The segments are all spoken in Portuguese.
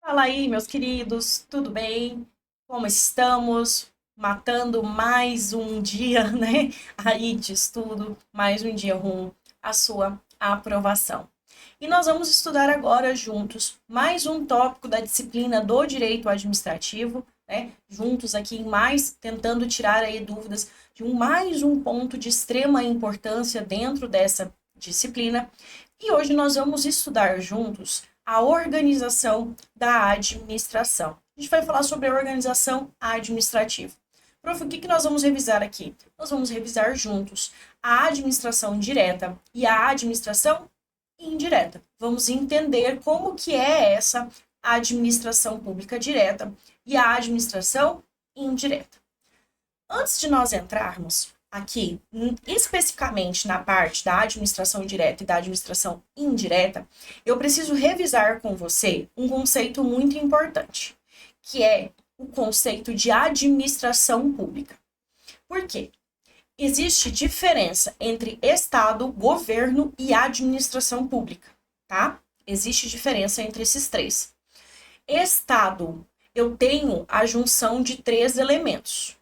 Fala aí, meus queridos, tudo bem? Como estamos? Matando mais um dia, né? Aí de estudo, mais um dia rumo à sua aprovação. E nós vamos estudar agora juntos mais um tópico da disciplina do direito administrativo, né? Juntos aqui mais tentando tirar aí dúvidas de mais um ponto de extrema importância dentro dessa disciplina. E hoje nós vamos estudar juntos a organização da administração. A gente vai falar sobre a organização administrativa. Prof, o que nós vamos revisar aqui? Nós vamos revisar juntos a administração direta e a administração indireta. Vamos entender como que é essa administração pública direta e a administração indireta. Antes de nós entrarmos aqui, especificamente na parte da administração direta e da administração indireta, eu preciso revisar com você um conceito muito importante, que é o conceito de administração pública. Por quê? Existe diferença entre Estado, governo e administração pública, tá? Existe diferença entre esses três. Estado, eu tenho a junção de três elementos: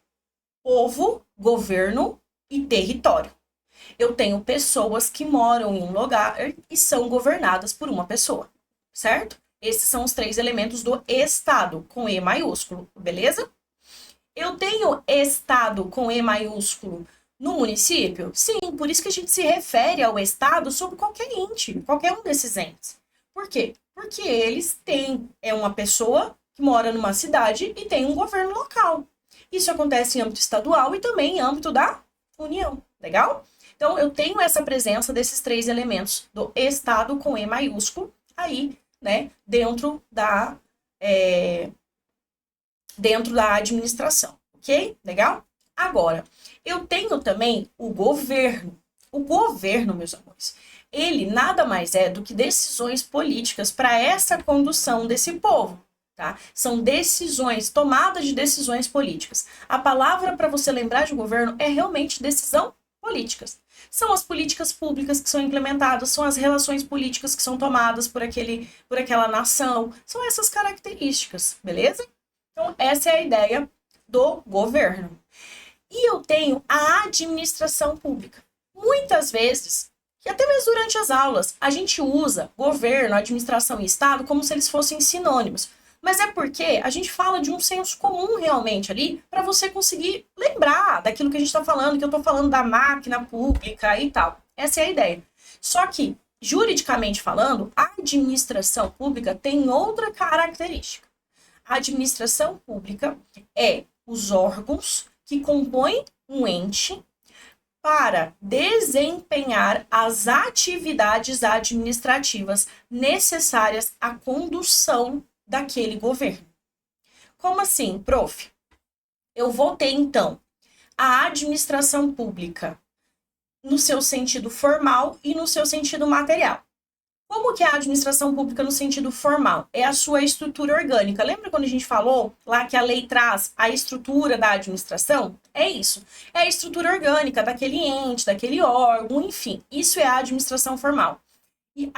povo, governo e território. Eu tenho pessoas que moram em um lugar e são governadas por uma pessoa, certo? Esses são os três elementos do Estado, com E maiúsculo, beleza? Eu tenho Estado com E maiúsculo no município? Sim, por isso que a gente se refere ao Estado sobre qualquer ente, qualquer um desses entes. Por quê? Porque eles têm, uma pessoa que mora numa cidade e tem um governo local. Isso acontece em âmbito estadual e também em âmbito da União, legal? Então, eu tenho essa presença desses três elementos do Estado com E maiúsculo aí, né, dentro da administração, ok? Legal? Agora, eu tenho também o governo. O governo, meus amores, ele nada mais é do que decisões políticas para essa condução desse povo. Tá? São decisões, tomadas de decisões políticas. A palavra para você lembrar de governo é realmente decisão políticas. São as políticas públicas que são implementadas, são as relações políticas que são tomadas por aquela nação. São essas características, beleza? Então, essa é a ideia do governo. E eu tenho a administração pública. Muitas vezes, e até mesmo durante as aulas, a gente usa governo, administração e Estado como se eles fossem sinônimos. Mas é porque a gente fala de um senso comum realmente ali, para você conseguir lembrar daquilo que a gente está falando, que eu estou falando da máquina pública e tal. Essa é a ideia. Só que, juridicamente falando, a administração pública tem outra característica. A administração pública é os órgãos que compõem um ente para desempenhar as atividades administrativas necessárias à condução daquele governo. Como assim, prof? Eu vou ter, então, a administração pública no seu sentido formal e no seu sentido material. Como que é a administração pública no sentido formal? É a sua estrutura orgânica. Lembra quando a gente falou lá que a lei traz a estrutura da administração? É isso. É a estrutura orgânica daquele ente, daquele órgão, enfim. Isso é a administração formal. E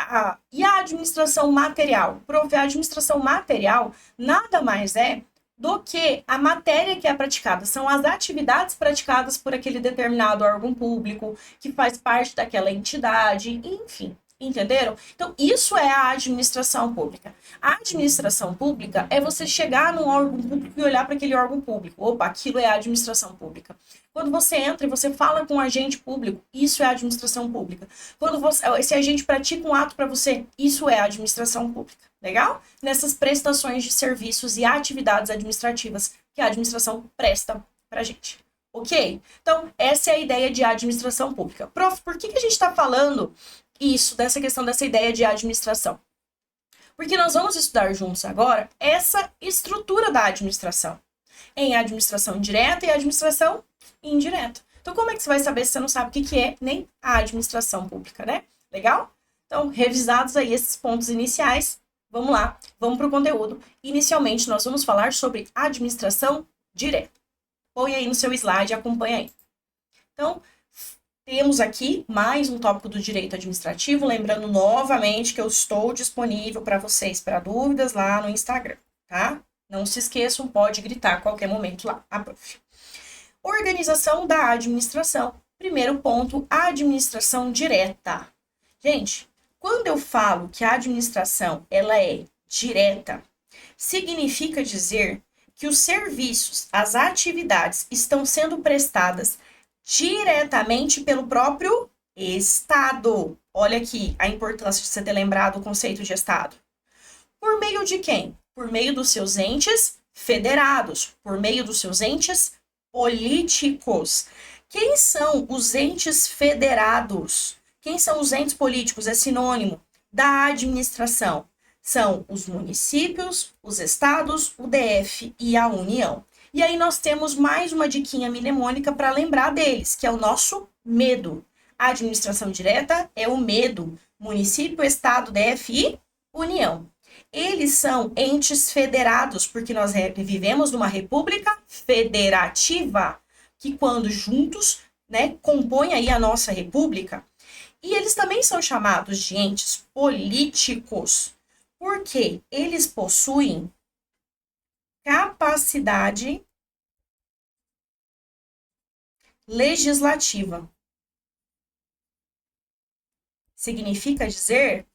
a administração material? Prof, a administração material nada mais é do que a matéria que é praticada. São as atividades praticadas por aquele determinado órgão público, que faz parte daquela entidade, enfim. Entenderam? Então, isso é a administração pública. A administração pública é você chegar num órgão público e olhar para aquele órgão público. Opa, aquilo é a administração pública. Quando você entra e você fala com um agente público, isso é a administração pública. Quando esse agente pratica um ato para você, isso é a administração pública. Legal? Nessas prestações de serviços e atividades administrativas que a administração presta para a gente. Ok? Então, essa é a ideia de administração pública. Prof, por que a gente está falando dessa questão dessa ideia de administração? Porque nós vamos estudar juntos agora essa estrutura da administração, em administração direta e administração indireta. Então, como é que você vai saber se você não sabe o que é nem a administração pública, né? Legal? Então, revisados aí esses pontos iniciais, vamos lá, vamos para o conteúdo. Inicialmente, nós vamos falar sobre administração direta. Põe aí no seu slide, acompanha aí. Então, temos aqui mais um tópico do direito administrativo, lembrando novamente que eu estou disponível para vocês, para dúvidas lá no Instagram, tá? Não se esqueçam, pode gritar a qualquer momento lá, a prof. Organização da administração. Primeiro ponto, administração direta. Gente, quando eu falo que a administração ela é direta, significa dizer que os serviços, as atividades estão sendo prestadas diretamente pelo próprio Estado. Olha aqui a importância de você ter lembrado o conceito de Estado. Por meio de quem? Por meio dos seus entes federados, por meio dos seus entes políticos. Quem são os entes federados? Quem são os entes políticos? É sinônimo da administração. São os municípios, os estados, o DF e a União. E aí nós temos mais uma diquinha mnemônica para lembrar deles, que é o nosso medo. A administração direta é o medo. Município, estado, DF e União. Eles são entes federados, porque nós vivemos numa república federativa, que quando juntos, né, compõem aí a nossa república. E eles também são chamados de entes políticos, porque eles possuem capacidade legislativa. Significa dizer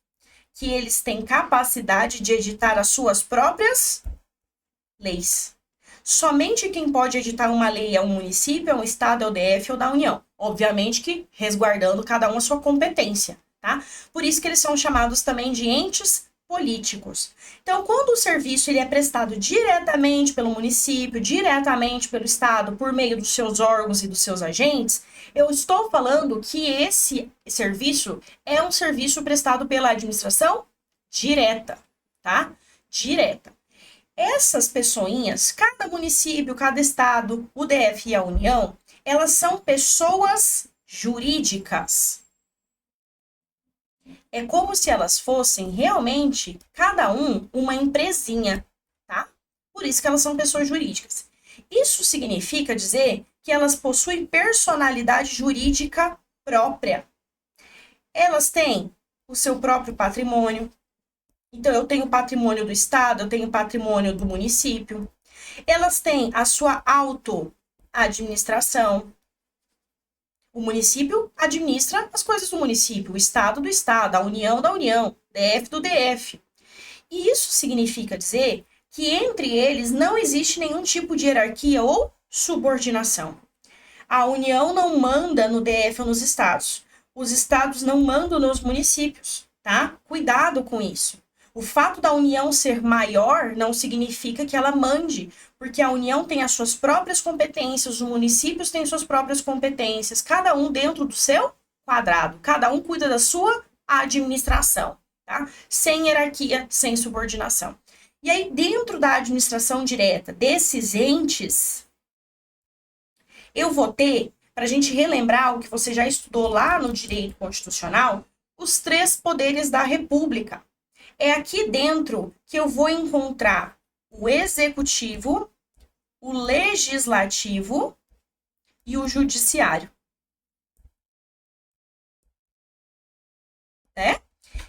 que eles têm capacidade de editar as suas próprias leis. Somente quem pode editar uma lei é o município, é o estado, é o DF ou da União. Obviamente que resguardando cada um a sua competência, tá? Por isso que eles são chamados também de entes políticos. Então, quando o serviço ele é prestado diretamente pelo município, diretamente pelo estado, por meio dos seus órgãos e dos seus agentes, eu estou falando que esse serviço é um serviço prestado pela administração direta, tá? Direta. Essas pessoinhas, cada município, cada estado, o DF e a União, elas são pessoas jurídicas. É como se elas fossem realmente, cada um, uma empresinha, tá? Por isso que elas são pessoas jurídicas. Isso significa dizer que elas possuem personalidade jurídica própria. Elas têm o seu próprio patrimônio. Então, eu tenho o patrimônio do estado, eu tenho o patrimônio do município. Elas têm a sua auto-administração. O município administra as coisas do município, o estado do estado, a União da União, DF do DF. E isso significa dizer que entre eles não existe nenhum tipo de hierarquia ou subordinação. A União não manda no DF ou nos estados. Os estados não mandam nos municípios, tá? Cuidado com isso. O fato da União ser maior não significa que ela mande, porque a União tem as suas próprias competências, os municípios têm suas próprias competências, cada um dentro do seu quadrado, cada um cuida da sua administração, tá? Sem hierarquia, sem subordinação. E aí, dentro da administração direta desses entes, eu vou ter, para a gente relembrar o que você já estudou lá no direito constitucional, os 3 poderes da República. É aqui dentro que eu vou encontrar o executivo, o legislativo e o judiciário. Né?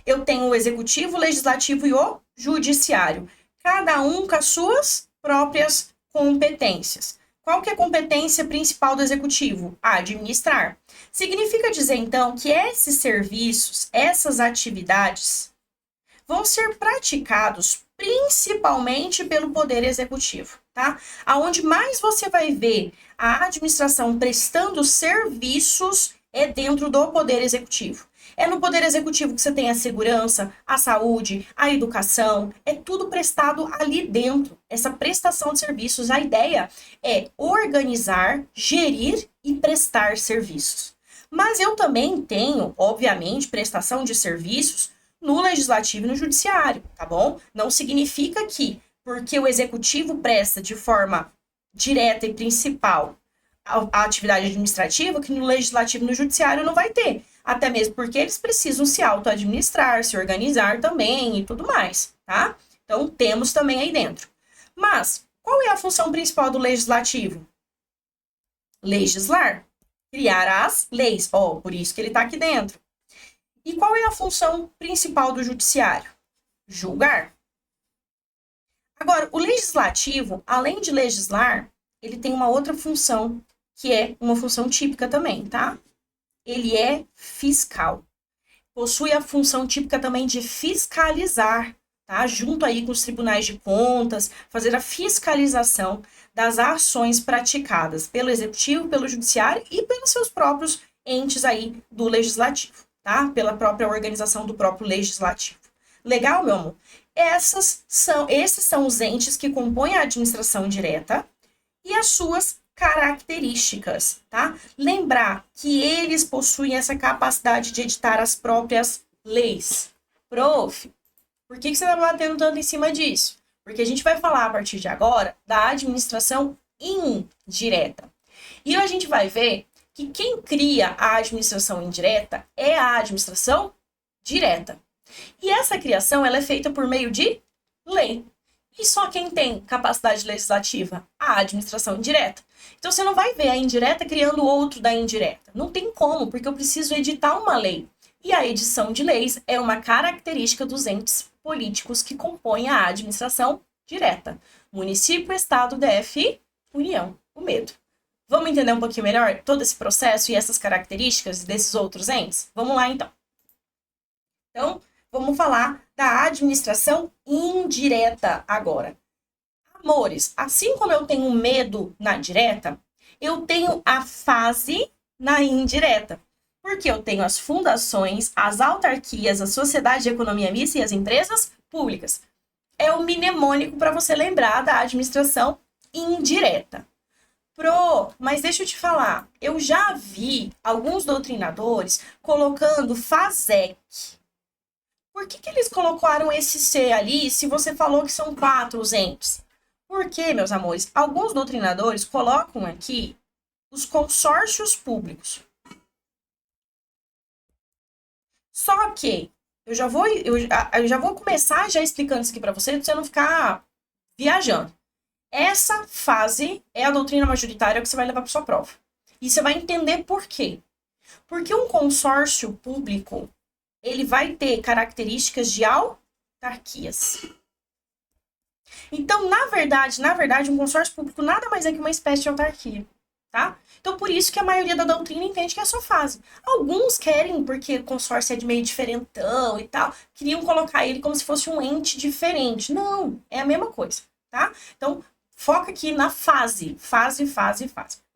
Eu tenho o executivo, o legislativo e o judiciário. Cada um com as suas próprias competências. Qual que é a competência principal do executivo? Administrar. Significa dizer, então, que esses serviços, essas atividades, vão ser praticados principalmente pelo Poder Executivo, tá? Aonde mais você vai ver a administração prestando serviços é dentro do Poder Executivo. É no Poder Executivo que você tem a segurança, a saúde, a educação, é tudo prestado ali dentro. Essa prestação de serviços, a ideia é organizar, gerir e prestar serviços. Mas eu também tenho, obviamente, prestação de serviços no legislativo e no judiciário, tá bom? Não significa que, porque o executivo presta de forma direta e principal a atividade administrativa, que no legislativo e no judiciário não vai ter. Até mesmo porque eles precisam se auto-administrar, se organizar também e tudo mais, tá? Então, temos também aí dentro. Mas, qual é a função principal do legislativo? Legislar. Criar as leis. Ó, por isso que ele está aqui dentro. E qual é a função principal do judiciário? Julgar. Agora, o legislativo, além de legislar, ele tem uma outra função, que é uma função típica também, tá? Ele é fiscal. Possui a função típica também de fiscalizar, tá? Junto aí com os tribunais de contas, fazer a fiscalização das ações praticadas pelo executivo, pelo judiciário e pelos seus próprios entes aí do legislativo, tá? Pela própria organização do próprio legislativo. Legal, meu amor? Esses são os entes que compõem a administração direta e as suas características, tá? Lembrar que eles possuem essa capacidade de editar as próprias leis. Prof, por que você está batendo tanto em cima disso? Porque a gente vai falar a partir de agora da administração indireta. E a gente vai ver que quem cria a administração indireta é a administração direta. E essa criação ela é feita por meio de lei. E só quem tem capacidade legislativa? A administração indireta. Então você não vai ver a indireta criando outro da indireta. Não tem como, porque eu preciso editar uma lei. E a edição de leis é uma característica dos entes políticos que compõem a administração direta. Município, Estado, DF e União. O medo. Vamos entender um pouquinho melhor todo esse processo e essas características desses outros entes? Vamos lá, então. Então, vamos falar da administração indireta agora. Amores, assim como eu tenho medo na direta, eu tenho a fase na indireta. Porque eu tenho as fundações, as autarquias, a sociedade de economia mista e as empresas públicas. É o mnemônico para você lembrar da administração indireta. Mas deixa eu te falar, eu já vi alguns doutrinadores colocando FASEC. Por que eles colocaram esse C ali se você falou que são 4 os entes? Porque, meus amores, alguns doutrinadores colocam aqui os consórcios públicos. Só que eu já vou começar já explicando isso aqui para você não ficar viajando. Essa fase é a doutrina majoritária que você vai levar para sua prova. E você vai entender por quê. Porque um consórcio público ele vai ter características de autarquias. Então, na verdade, um consórcio público nada mais é que uma espécie de autarquia, tá? Então, por isso que a maioria da doutrina entende que é só fase. Alguns querem, porque o consórcio é de meio diferentão e tal, queriam colocar ele como se fosse um ente diferente. Não, é a mesma coisa, tá? Então, foca aqui na fase.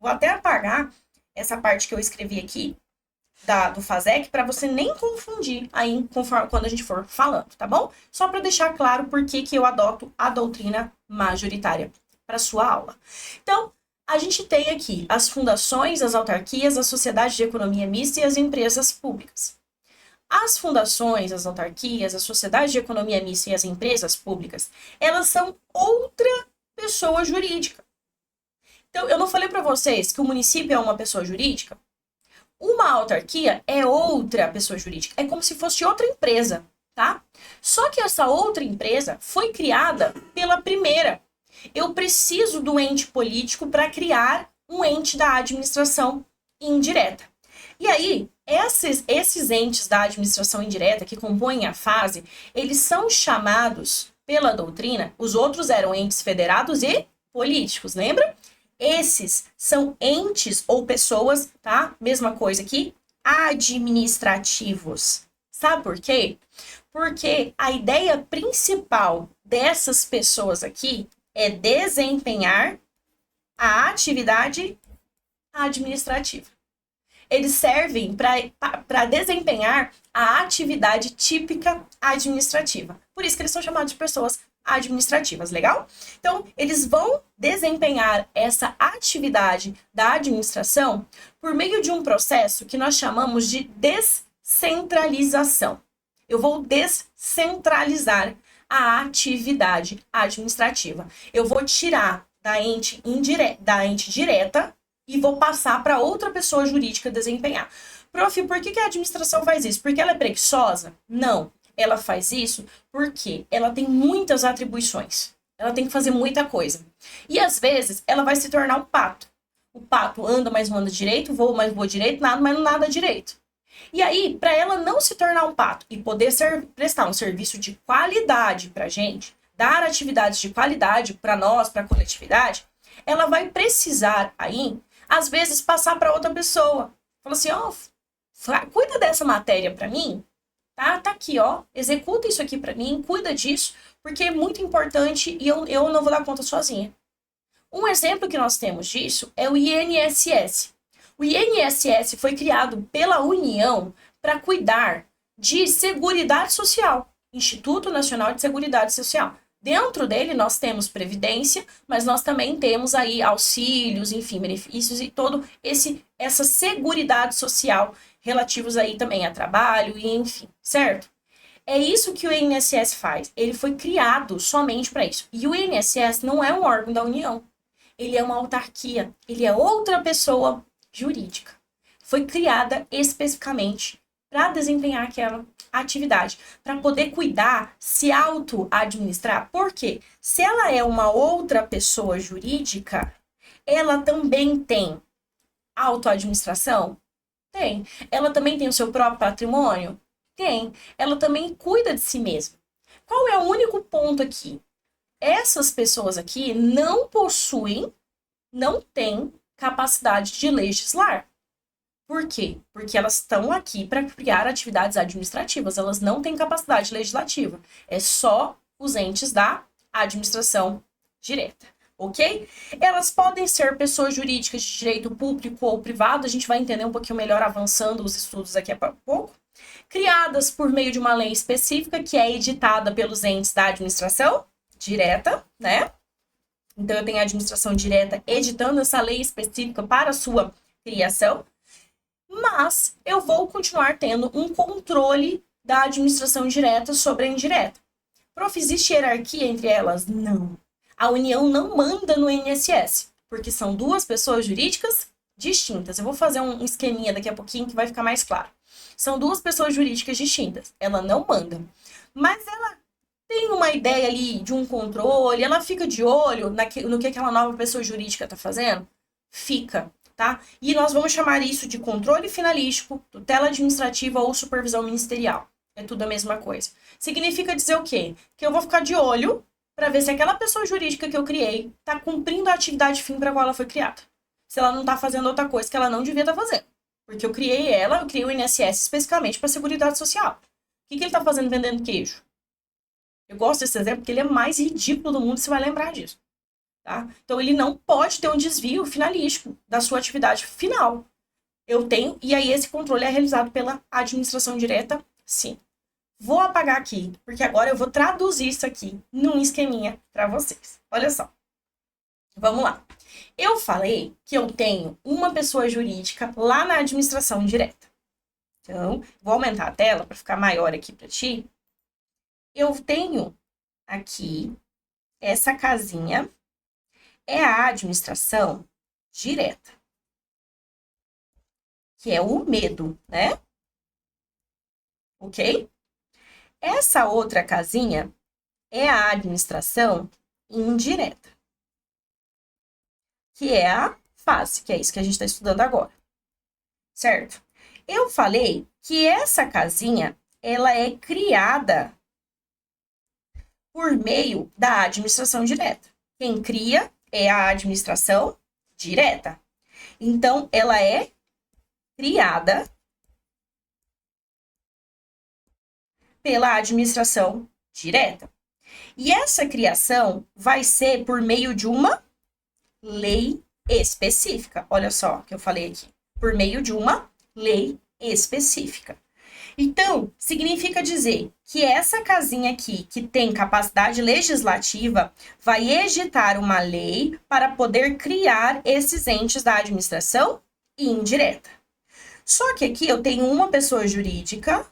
Vou até apagar essa parte que eu escrevi aqui, do FASEC, para você nem confundir aí quando a gente for falando, tá bom? Só para deixar claro por que eu adoto a doutrina majoritária para sua aula. Então, a gente tem aqui as fundações, as autarquias, a sociedade de economia mista e as empresas públicas. As fundações, as autarquias, a sociedade de economia mista e as empresas públicas, elas são outra pessoa jurídica. Então, eu não falei para vocês que o município é uma pessoa jurídica? Uma autarquia é outra pessoa jurídica, é como se fosse outra empresa, tá? Só que essa outra empresa foi criada pela primeira. Eu preciso do ente político para criar um ente da administração indireta. E aí, esses entes da administração indireta que compõem a fase, eles são chamados pela doutrina, os outros eram entes federados e políticos, lembra? Esses são entes ou pessoas, tá? Mesma coisa aqui, administrativos. Sabe por quê? Porque a ideia principal dessas pessoas aqui é desempenhar a atividade administrativa. Eles servem para desempenhar a atividade típica administrativa. Por isso que eles são chamados de pessoas administrativas, legal? Então, eles vão desempenhar essa atividade da administração por meio de um processo que nós chamamos de descentralização. Eu vou descentralizar a atividade administrativa. Eu vou tirar da ente direta e vou passar para outra pessoa jurídica desempenhar. Prof, por que a administração faz isso? Porque ela é preguiçosa? Não. Ela faz isso porque ela tem muitas atribuições. Ela tem que fazer muita coisa. E às vezes ela vai se tornar um pato. O pato anda, mas não anda direito, voa, mas voa direito, nada, mas não nada direito. E aí, para ela não se tornar um pato e poder prestar um serviço de qualidade para a gente, dar atividades de qualidade para nós, para a coletividade, ela vai precisar aí, às vezes, passar para outra pessoa. Fala assim, ó, cuida dessa matéria para mim, tá? Tá aqui, ó, executa isso aqui para mim, cuida disso, porque é muito importante e eu não vou dar conta sozinha. Um exemplo que nós temos disso é o INSS. O INSS foi criado pela União para cuidar de Seguridade Social, Instituto Nacional de Seguridade Social. Dentro dele nós temos previdência, mas nós também temos aí auxílios, enfim, benefícios e todo essa seguridade social relativos aí também a trabalho e enfim, certo? É isso que o INSS faz. Ele foi criado somente para isso. E o INSS não é um órgão da União. Ele é uma autarquia. Ele é outra pessoa jurídica. Foi criada especificamente para desempenhar aquela atividade, para poder cuidar, se auto-administrar. Por quê? Se ela é uma outra pessoa jurídica, ela também tem auto-administração? Tem. Ela também tem o seu próprio patrimônio? Tem. Ela também cuida de si mesma. Qual é o único ponto aqui? Essas pessoas aqui não possuem, não têm capacidade de legislar. Por quê? Porque elas estão aqui para criar atividades administrativas, elas não têm capacidade legislativa. É só os entes da administração direta, ok? Elas podem ser pessoas jurídicas de direito público ou privado, a gente vai entender um pouquinho melhor avançando os estudos daqui a pouco. Criadas por meio de uma lei específica que é editada pelos entes da administração direta, né? Então, eu tenho a administração direta editando essa lei específica para a sua criação, mas eu vou continuar tendo um controle da administração direta sobre a indireta. Prof, existe hierarquia entre elas? Não. A União não manda no INSS, porque são duas pessoas jurídicas distintas. Eu vou fazer um esqueminha daqui a pouquinho que vai ficar mais claro. São duas pessoas jurídicas distintas. Ela não manda. Mas ela tem uma ideia ali de um controle, ela fica de olho no que aquela nova pessoa jurídica está fazendo? Fica, tá? E nós vamos chamar isso de controle finalístico, tutela administrativa ou supervisão ministerial. É tudo a mesma coisa. Significa dizer o quê? Que eu vou ficar de olho para ver se aquela pessoa jurídica que eu criei está cumprindo a atividade fim para a qual ela foi criada. Se ela não está fazendo outra coisa que ela não devia estar fazendo. Porque eu criei o INSS especificamente para a Seguridade Social. O que ele está fazendo vendendo queijo? Eu gosto desse exemplo porque ele é o mais ridículo do mundo, você vai lembrar disso. Tá? Então, ele não pode ter um desvio finalístico da sua atividade final. Eu tenho, e aí esse controle é realizado pela administração direta, sim. Vou apagar aqui, porque agora eu vou traduzir isso aqui num esqueminha para vocês. Olha só. Vamos lá. Eu falei que eu tenho uma pessoa jurídica lá na administração direta. Então, vou aumentar a tela para ficar maior aqui para ti. Eu tenho aqui essa casinha, é a administração direta, que é o medo, né? Ok? Essa outra casinha é a administração indireta, que é a face, que é isso que a gente está estudando agora, certo? Eu falei que essa casinha, ela é criada por meio da administração direta. Quem cria é a administração direta. Então, ela é criada pela administração direta. E essa criação vai ser por meio de uma lei específica. Olha só o que eu falei aqui. Por meio de uma lei específica. Então, significa dizer que essa casinha aqui, que tem capacidade legislativa, vai editar uma lei para poder criar esses entes da administração indireta. Só que aqui eu tenho uma pessoa jurídica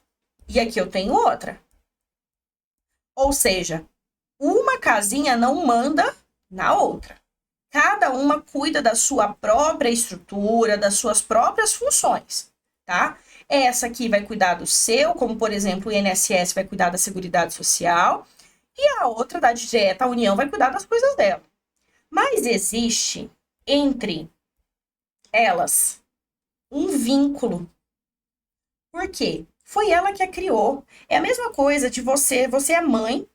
e aqui eu tenho outra. Ou seja, uma casinha não manda na outra. Cada uma cuida da sua própria estrutura, das suas próprias funções, tá? Essa aqui vai cuidar do seu, como, por exemplo, o INSS vai cuidar da Seguridade Social, e a outra, da direta, a União, vai cuidar das coisas dela. Mas existe, entre elas um vínculo. Por quê? Foi ela que a criou. É a mesma coisa de você é mãe,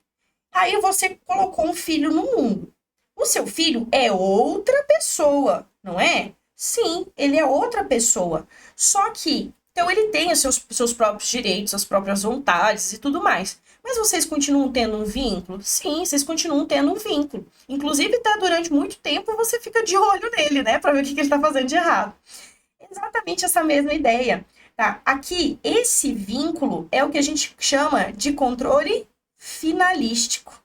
aí você colocou um filho no mundo. O seu filho é outra pessoa, não é? Sim, ele é outra pessoa. Só que, então ele tem os seus próprios direitos, as próprias vontades e tudo mais. Mas vocês continuam tendo um vínculo? Sim, vocês continuam tendo um vínculo. Inclusive, até durante muito tempo você fica de olho nele, né? Pra ver o que ele tá fazendo de errado. Exatamente essa mesma ideia, tá? Aqui, esse vínculo é o que a gente chama de controle finalístico.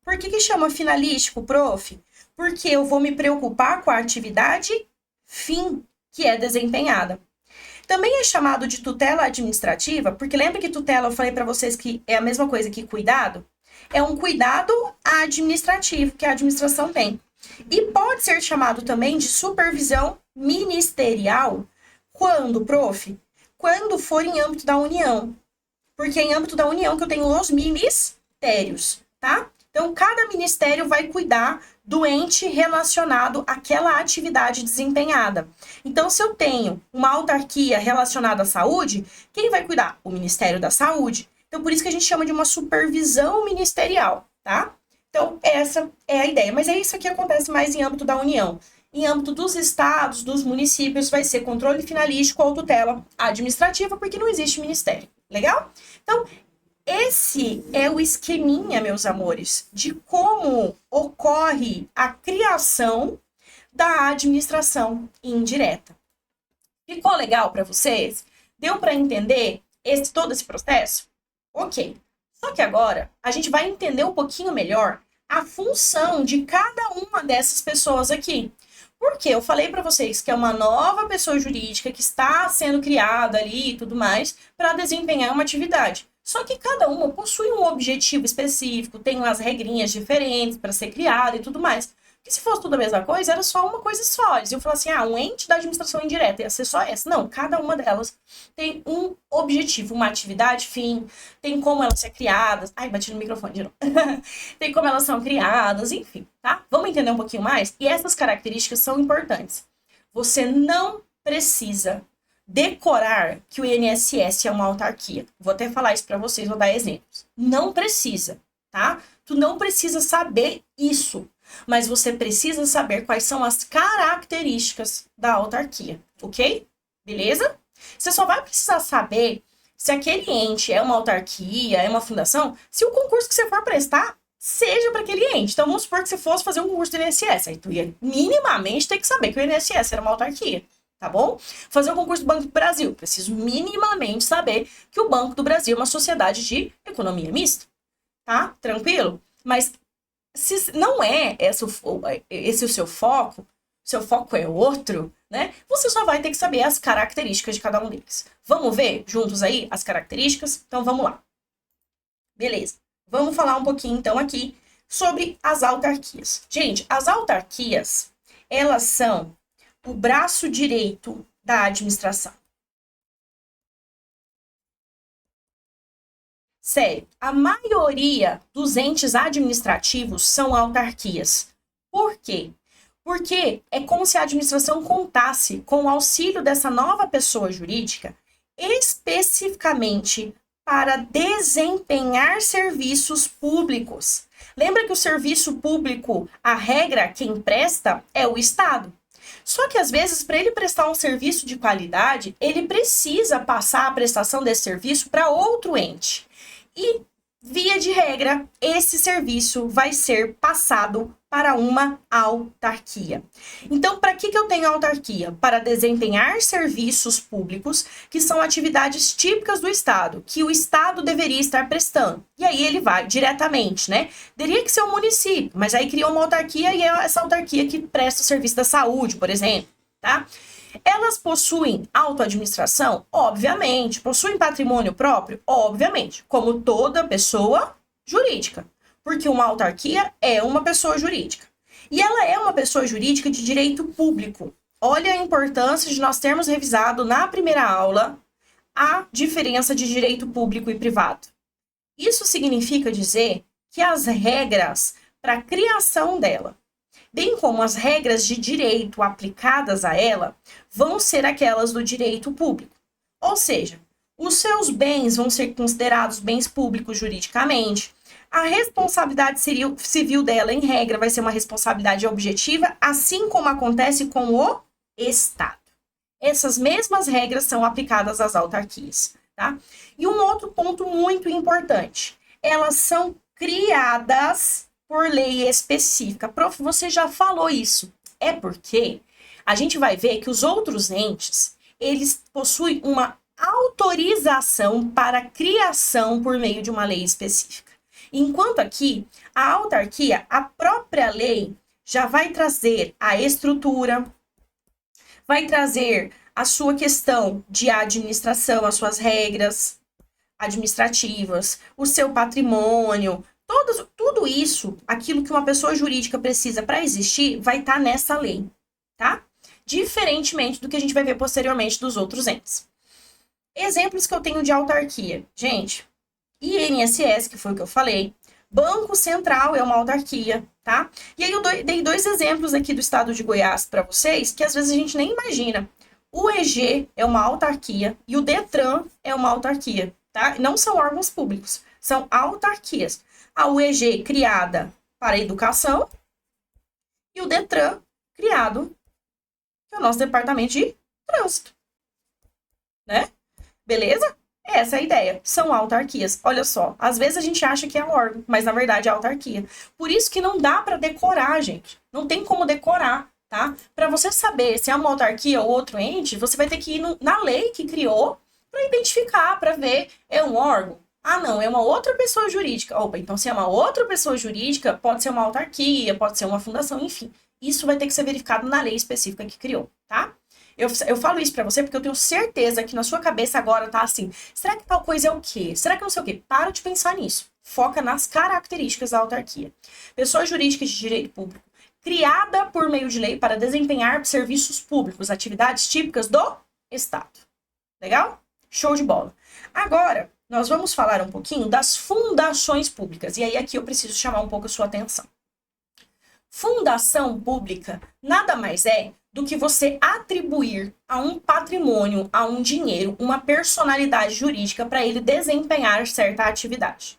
Por que chama finalístico, prof? Porque eu vou me preocupar com a atividade fim que é desempenhada. Também é chamado de tutela administrativa, porque lembra que tutela eu falei para vocês que é a mesma coisa que cuidado? É um cuidado administrativo que a administração tem. E pode ser chamado também de supervisão ministerial quando, prof? Quando for em âmbito da União. Porque é em âmbito da União que eu tenho os ministérios, tá? Então, cada ministério vai cuidar do ente relacionado àquela atividade desempenhada. Então, se eu tenho uma autarquia relacionada à saúde, quem vai cuidar? O Ministério da Saúde. Então, por isso que a gente chama de uma supervisão ministerial, tá? Então, essa é a ideia. Mas é isso que acontece mais em âmbito da União. Em âmbito dos estados, dos municípios, vai ser controle finalístico ou tutela administrativa, porque não existe ministério. Legal? Então, esse é o esqueminha, meus amores, de como ocorre a criação da administração indireta. Ficou legal para vocês? Deu para entender todo esse processo? Ok. Só que agora a gente vai entender um pouquinho melhor a função de cada uma dessas pessoas aqui. Porque eu falei para vocês que é uma nova pessoa jurídica que está sendo criada ali e tudo mais para desempenhar uma atividade. Só que cada uma possui um objetivo específico, tem umas regrinhas diferentes para ser criada e tudo mais. Porque se fosse tudo a mesma coisa, era só uma coisa só. Eles iam falar assim, um ente da administração indireta ia ser só essa. Não, cada uma delas tem um objetivo, uma atividade fim, tem como elas ser criadas. Ai, bati no microfone de novo. Tem como elas são criadas, enfim, tá? Vamos entender um pouquinho mais? E essas características são importantes. Você não precisa decorar que o INSS é uma autarquia. Vou até falar isso para vocês, vou dar exemplos. Não precisa, tá? Tu não precisa saber isso, mas você precisa saber quais são as características da autarquia, ok? Beleza? Você só vai precisar saber se aquele ente é uma autarquia, é uma fundação, se o concurso que você for prestar seja para aquele ente. Então, vamos supor que você fosse fazer um concurso do INSS, aí tu ia minimamente ter que saber que o INSS era uma autarquia. Tá bom? Fazer o concurso do Banco do Brasil. Preciso minimamente saber que o Banco do Brasil é uma sociedade de economia mista. Tá? Tranquilo? Mas se não é esse o seu foco é outro, né? Você só vai ter que saber as características de cada um deles. Vamos ver juntos aí as características? Então vamos lá. Beleza. Vamos falar um pouquinho então aqui sobre as autarquias. Gente, as autarquias, elas são o braço direito da administração. Sério, a maioria dos entes administrativos são autarquias. Por quê? Porque é como se a administração contasse com o auxílio dessa nova pessoa jurídica especificamente para desempenhar serviços públicos. Lembra que o serviço público, a regra, quem presta é o Estado. Só que, às vezes, para ele prestar um serviço de qualidade, ele precisa passar a prestação desse serviço para outro ente. E, via de regra, esse serviço vai ser passado para uma autarquia. Então, para que eu tenho autarquia? Para desempenhar serviços públicos, que são atividades típicas do Estado, que o Estado deveria estar prestando. E aí ele vai diretamente, né? Teria que ser um município, mas aí criou uma autarquia e é essa autarquia que presta o serviço da saúde, por exemplo, tá? Elas possuem autoadministração? Obviamente. Possuem patrimônio próprio? Obviamente. Como toda pessoa jurídica. Porque uma autarquia é uma pessoa jurídica. E ela é uma pessoa jurídica de direito público. Olha a importância de nós termos revisado na primeira aula a diferença de direito público e privado. Isso significa dizer que as regras para a criação dela bem como as regras de direito aplicadas a ela vão ser aquelas do direito público. Ou seja, os seus bens vão ser considerados bens públicos juridicamente. A responsabilidade civil dela, em regra, vai ser uma responsabilidade objetiva, assim como acontece com o Estado. Essas mesmas regras são aplicadas às autarquias, tá? E um outro ponto muito importante, elas são criadas por lei específica. Prof, você já falou isso. É porque a gente vai ver que os outros entes, eles possuem uma autorização para criação por meio de uma lei específica. Enquanto aqui, a autarquia, a própria lei, já vai trazer a estrutura, vai trazer a sua questão de administração, as suas regras administrativas, o seu patrimônio, tudo isso, aquilo que uma pessoa jurídica precisa para existir, vai estar nessa lei, tá? Diferentemente do que a gente vai ver posteriormente dos outros entes. Exemplos que eu tenho de autarquia. Gente, INSS, que foi o que eu falei. Banco Central é uma autarquia, tá? E aí eu dei 2 exemplos aqui do estado de Goiás para vocês, que às vezes a gente nem imagina. O EG é uma autarquia e o DETRAN é uma autarquia, tá? Não são órgãos públicos, são autarquias. A UEG criada para a educação e o DETRAN criado, que é o nosso departamento de trânsito, né? Beleza? Essa é a ideia. São autarquias. Olha só, às vezes a gente acha que é órgão, mas na verdade é autarquia. Por isso que não dá para decorar, gente. Não tem como decorar, tá? Para você saber se é uma autarquia ou outro ente, você vai ter que ir na lei que criou para identificar, para ver, é um órgão? Ah, não, é uma outra pessoa jurídica. Opa, então se é uma outra pessoa jurídica, pode ser uma autarquia, pode ser uma fundação, enfim. Isso vai ter que ser verificado na lei específica que criou, tá? Eu falo isso pra você porque eu tenho certeza que na sua cabeça agora tá assim, será que tal coisa é o quê? Será que não sei o quê? Para de pensar nisso. Foca nas características da autarquia. Pessoa jurídica de direito público, criada por meio de lei para desempenhar serviços públicos, atividades típicas do Estado. Legal? Show de bola. Agora, nós vamos falar um pouquinho das fundações públicas. E aí aqui eu preciso chamar um pouco a sua atenção. Fundação pública nada mais é do que você atribuir a um patrimônio, a um dinheiro, uma personalidade jurídica para ele desempenhar certa atividade.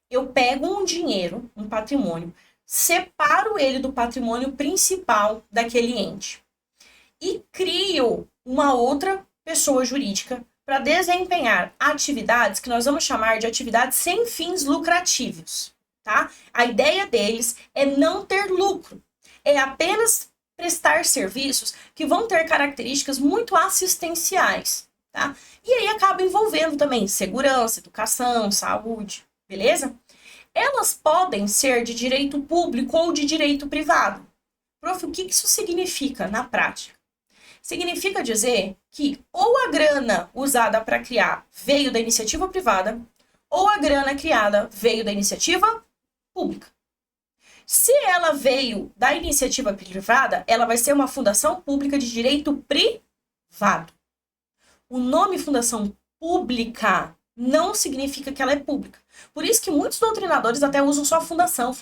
Eu pego um dinheiro, um patrimônio, separo ele do patrimônio principal daquele ente e crio uma outra pessoa jurídica para desempenhar atividades que nós vamos chamar de atividades sem fins lucrativos, tá? A ideia deles é não ter lucro, é apenas prestar serviços que vão ter características muito assistenciais, tá? E aí acaba envolvendo também segurança, educação, saúde, beleza? Elas podem ser de direito público ou de direito privado. Prof, o que isso significa na prática? Significa dizer que ou a grana usada para criar veio da iniciativa privada, ou a grana criada veio da iniciativa pública. Se ela veio da iniciativa privada, ela vai ser uma fundação pública de direito privado. O nome fundação pública não significa que ela é pública. Por isso que muitos doutrinadores até usam só fundação,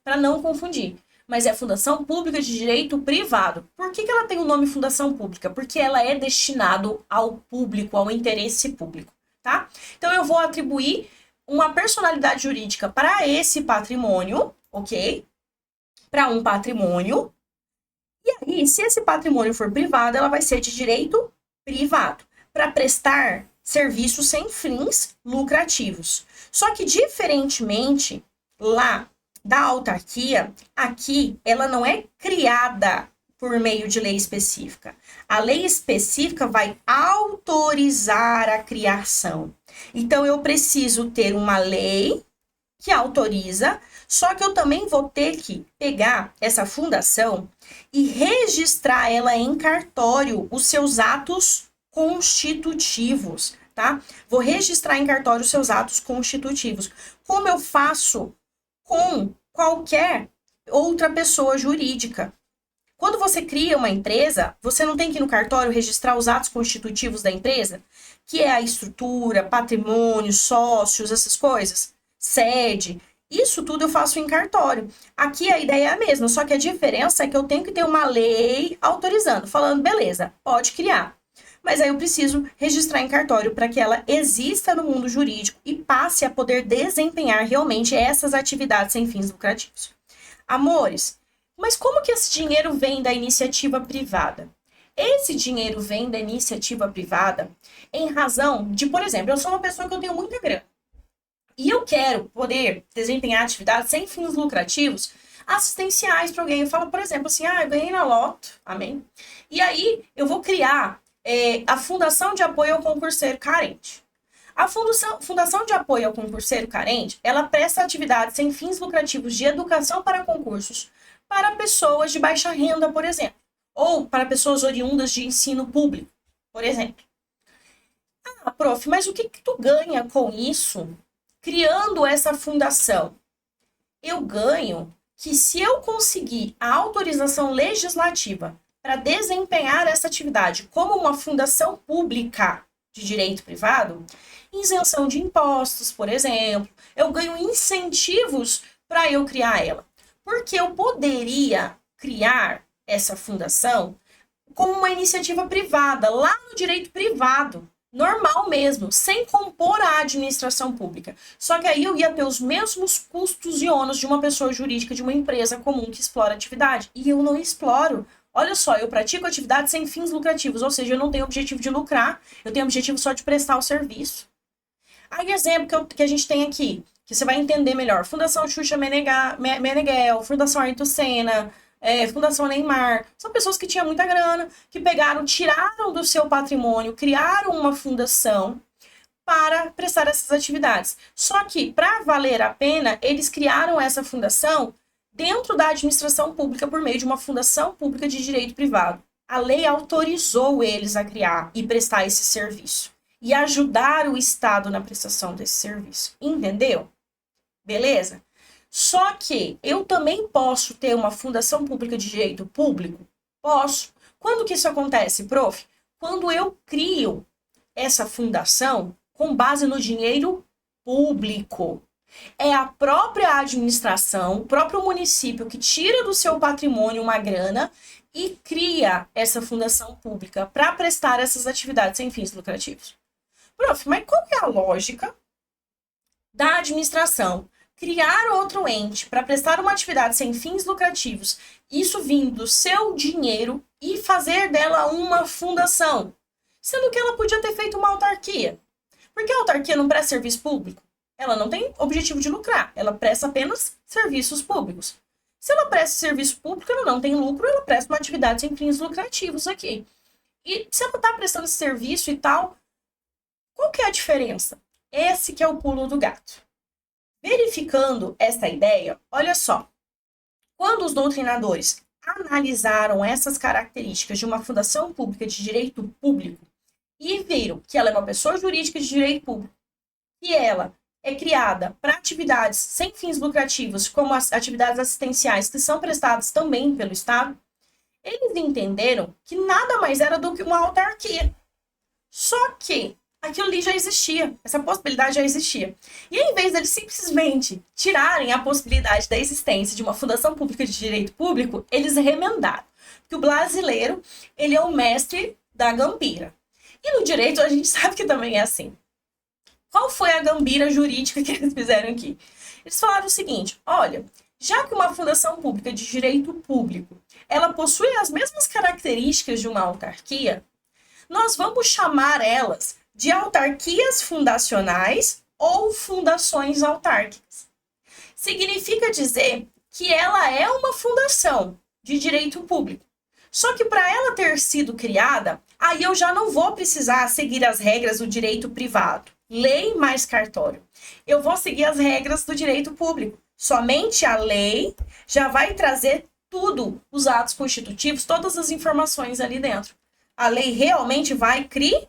para não confundir. Mas é fundação pública de direito privado. Por que ela tem o nome fundação pública? Porque ela é destinado ao público, ao interesse público, tá? Então eu vou atribuir uma personalidade jurídica para esse patrimônio, ok? Para um patrimônio. E aí, se esse patrimônio for privado, ela vai ser de direito privado, para prestar serviços sem fins lucrativos. Só que, diferentemente lá da autarquia, aqui ela não é criada por meio de lei específica. A lei específica vai autorizar a criação. Então, eu preciso ter uma lei que autoriza, só que eu também vou ter que pegar essa fundação e registrar ela em cartório, os seus atos constitutivos, tá? Vou registrar em cartório os seus atos constitutivos. Como eu faço com qualquer outra pessoa jurídica. Quando você cria uma empresa, você não tem que ir no cartório registrar os atos constitutivos da empresa, que é a estrutura, patrimônio, sócios, essas coisas, sede. Isso tudo eu faço em cartório. Aqui a ideia é a mesma, só que a diferença é que eu tenho que ter uma lei autorizando, falando, beleza, pode criar. Mas aí eu preciso registrar em cartório para que ela exista no mundo jurídico e passe a poder desempenhar realmente essas atividades sem fins lucrativos. Amores, mas como que esse dinheiro vem da iniciativa privada? Esse dinheiro vem da iniciativa privada em razão de, por exemplo, eu sou uma pessoa que eu tenho muita grana. E eu quero poder desempenhar atividades sem fins lucrativos assistenciais para alguém. Eu falo, por exemplo, assim, eu ganhei na loto, amém? E aí eu vou criar a Fundação de Apoio ao Concurseiro Carente. A Fundação de Apoio ao Concurseiro Carente, ela presta atividades sem fins lucrativos de educação para concursos para pessoas de baixa renda, por exemplo, ou para pessoas oriundas de ensino público, por exemplo. Prof, mas o que tu ganha com isso? Criando essa fundação, eu ganho que se eu conseguir a autorização legislativa para desempenhar essa atividade como uma fundação pública de direito privado, isenção de impostos, por exemplo, eu ganho incentivos para eu criar ela. Porque eu poderia criar essa fundação como uma iniciativa privada, lá no direito privado. Normal mesmo, sem compor a administração pública. Só que aí eu ia ter os mesmos custos e ônus de uma pessoa jurídica, de uma empresa comum que explora atividade. E eu não exploro. Olha só, eu pratico atividade sem fins lucrativos, ou seja, eu não tenho objetivo de lucrar, eu tenho objetivo só de prestar o serviço. Aí, exemplo que a gente tem aqui, que você vai entender melhor. Fundação Xuxa Meneghel, Fundação Ayrton Senna, Fundação Neymar, são pessoas que tinham muita grana, que pegaram, tiraram do seu patrimônio, criaram uma fundação para prestar essas atividades. Só que, para valer a pena, eles criaram essa fundação dentro da administração pública por meio de uma fundação pública de direito privado. A lei autorizou eles a criar e prestar esse serviço e ajudar o Estado na prestação desse serviço. Entendeu? Beleza? Só que eu também posso ter uma fundação pública de direito público? Posso. Quando que isso acontece, prof? Quando eu crio essa fundação com base no dinheiro público. É a própria administração, o próprio município que tira do seu patrimônio uma grana e cria essa fundação pública para prestar essas atividades sem fins lucrativos. Prof, mas qual é a lógica da administração criar outro ente para prestar uma atividade sem fins lucrativos, isso vindo do seu dinheiro e fazer dela uma fundação, sendo que ela podia ter feito uma autarquia? Porque a autarquia não presta serviço público? Ela não tem objetivo de lucrar, ela presta apenas serviços públicos. Se ela presta serviço público, ela não tem lucro, ela presta uma atividade sem fins lucrativos aqui. E se ela está prestando esse serviço e tal, qual que é a diferença? Esse que é o pulo do gato. Verificando essa ideia, olha só. Quando os doutrinadores analisaram essas características de uma fundação pública de direito público e viram que ela é uma pessoa jurídica de direito público e ela é criada para atividades sem fins lucrativos, como as atividades assistenciais que são prestadas também pelo Estado, eles entenderam que nada mais era do que uma autarquia. Só que aquilo ali já existia, essa possibilidade já existia. E ao invés deles simplesmente tirarem a possibilidade da existência de uma fundação pública de direito público, eles remendaram. Porque o brasileiro, ele é o mestre da gambira. E no direito a gente sabe que também é assim. Qual foi a gambira jurídica que eles fizeram aqui? Eles falaram o seguinte, olha, já que uma fundação pública de direito público, ela possui as mesmas características de uma autarquia, nós vamos chamar elas de autarquias fundacionais ou fundações autárquicas. Significa dizer que ela é uma fundação de direito público. Só que para ela ter sido criada, aí eu já não vou precisar seguir as regras do direito privado, lei mais cartório. Eu vou seguir as regras do direito público. Somente a lei já vai trazer tudo, os atos constitutivos, todas as informações ali dentro. A lei realmente vai criar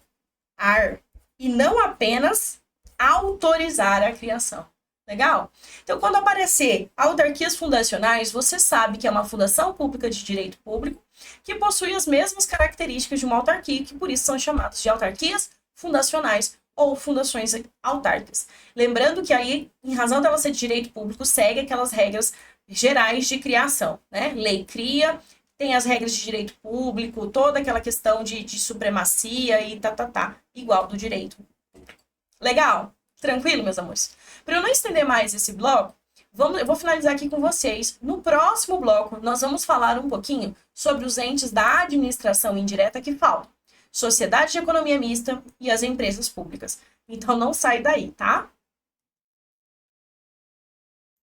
e não apenas autorizar a criação. Legal? Então, quando aparecer autarquias fundacionais, você sabe que é uma fundação pública de direito público que possui as mesmas características de uma autarquia, que por isso são chamadas de autarquias fundacionais ou fundações autárquicas. Lembrando que aí, em razão dela ser de direito público, segue aquelas regras gerais de criação, né? Lei cria, tem as regras de direito público, toda aquela questão de supremacia e igual do direito público. Legal? Tranquilo, meus amores? Para eu não estender mais esse bloco, eu vou finalizar aqui com vocês. No próximo bloco, nós vamos falar um pouquinho sobre os entes da administração indireta que faltam. Sociedade de economia mista e as empresas públicas. Então não sai daí, tá?